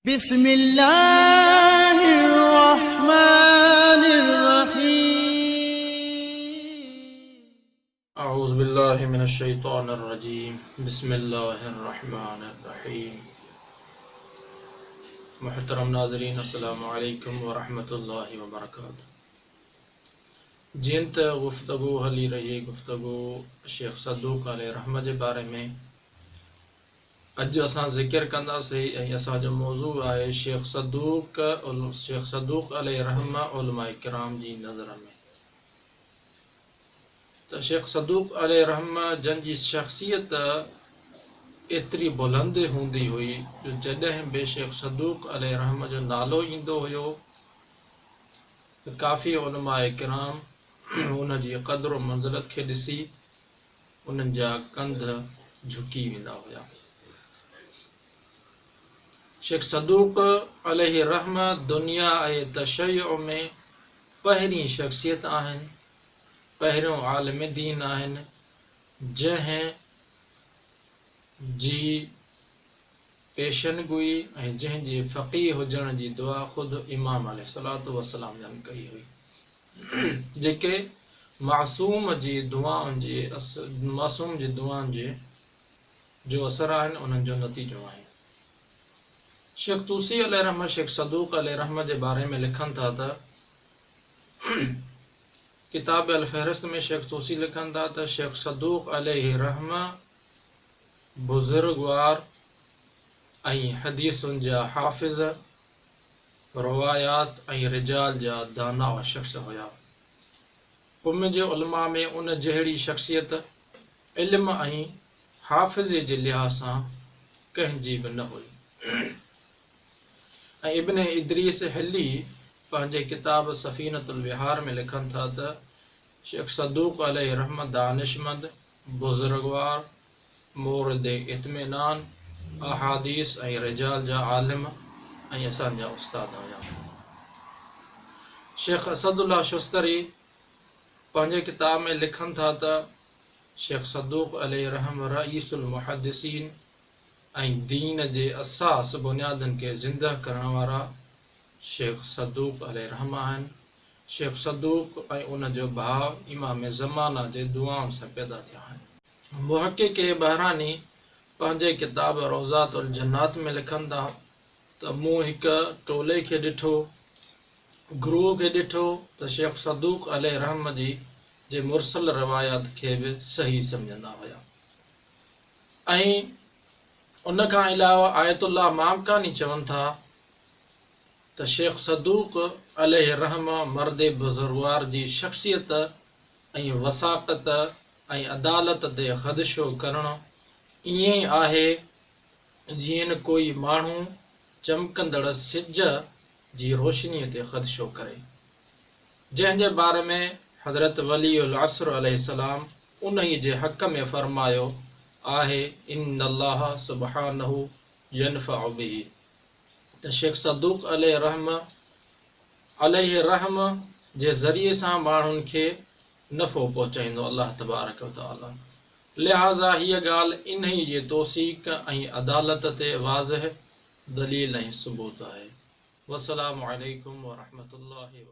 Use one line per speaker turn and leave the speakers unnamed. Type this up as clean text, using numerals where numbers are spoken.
बिस्मिल्लाहिर्रहमानिर्रहीम। अऊज़ु बिल्लाहि मिनश्शैतानिर्रजीम। बिस्मिल्लाहिर्रहमानिर्रहीम। मुहतरम नाज़रीन, अस्सलामु अलैकुम व रहमतुल्लाहि व बरकातुहू। जीअं त गुफ़्तगू हली रही गुफ़्तगू शेख सदूक़ अलैहि रहमह जे बारे में अॼु असां ज़िक्र कंदासीं ऐं असांजो मौज़ू आहे शेख सदूक़ अलैहि रहमह उलमाए किराम जी नज़र में। त शेख सदूक़ अलैहि रहमह जंहिंजी शख़्सियत एतिरी बुलंद हूंदी हुई जो जॾहिं बि शेख सदूक़ अलैहि रहमह जो नालो ईंदो हुयो त काफ़ी उलमाए किराम उन जी क़द्र मंज़िलत खे ॾिसी उन्हनि जा कंध झुकी वेंदा हुया। शेख सदूक़ अलैहि रहमह दुनिया ऐं तशय्युअ में पहिरीं शख़्सियत आहिनि, पहिरियों आलिम दीन आहिनि जंहिं जी पेशनगोई ऐं जंहिंजे फ़क़ीह हुजण जी दुआ ख़ुदि इमाम अलैहिस्सलातु वस्सलाम जन कई हुई, जेके मासूम जी दुआउनि जो असर आहिनि, उन्हनि जो नतीजो आहे। शेख तूसी अलैहि रहमह शेख सदूक़ अलैहि रहमह जे बारे में लिखनि था त किताब अल फ़हरिस्त में शेख तूसी लिखनि था त शेख सदूक़ अलैहि रहमह बुज़ुर्गवार ऐं हदीसुनि जा हाफ़िज़, रवायात ऐं रिजाल जा दाना शख़्स हुया। उम्म जे उलमा में उन जहिड़ी शख़्सियत इल्म ऐं हाफ़िज़े जे लिहाज़ सां कंहिंजी बि न हुई। ऐं इब्न इदरीस हिली पंहिंजे किताब सफ़ीनतुल विहार में लिखनि था त शेख सदूक़ अलैहि रहमह दानिशमंद, बुज़ुर्गवार, मोरद इत्मिनान, अहादीस ऐं रिजाल जा आलिम ऐं असांजा उस्ताद हुया। शेख असदुल्लाह शुस्तरी पंहिंजे किताब में लिखनि था त शेख सदूक़ अलैहि रहमह रईसुल मुहद्दिसीन ऐं दीन जे असास बुनियादनि खे ज़िंदा करण वारा शेख सदूक़ अलैहि रहमह आहिनि। शेख सदूक़ ऐं उन जो भाउ इमाम ज़माना जे दुआउनि सां पैदा थिया आहिनि। मुहक़िक़ बहरानी पंहिंजे किताब रोज़ातुल जन्नात में लिखनि था त मूं हिकु टोले खे ॾिठो, गुरूह खे ॾिठो त शेख सदूक़ अलैहि रहमह जे मुरसल रिवायात खे बि सही सम्झंदा हुया। ऐं उन खां अलावा आयतुल्लाह मामकानी चवनि था त शेख सदूक़ अलैहि रहमह मर्द बुज़ुर्गवार जी शख़्सियत ऐं वसाक़त ऐं अदालत ते ख़दशो करणु ईअं ई आहे जीअं न कोई माण्हू चमकंदड़ सिज जी रोशनीअ ते ख़दशो करे, जंहिंजे बारे में हज़रत वली उल असर अलैहिस्सलाम उन जे हक़ में फरमायो आहे इन्नल्लाह सुब्हानहु यनफ़अु बिही, त शेख सदूक़ अलैहि रहमह जे ज़रिए सां माण्हुनि खे नफ़ो पहुचाईंदो अल्लाह तबारक व तआला। लिहाज़ा हीअ ॻाल्हि इन्ही जे तौसीक़ ऐं अदालत ते वाज़िह दलील ऐं सबूत आहे। वस्सलामु अलैकुम व रहमतुल्लाहि व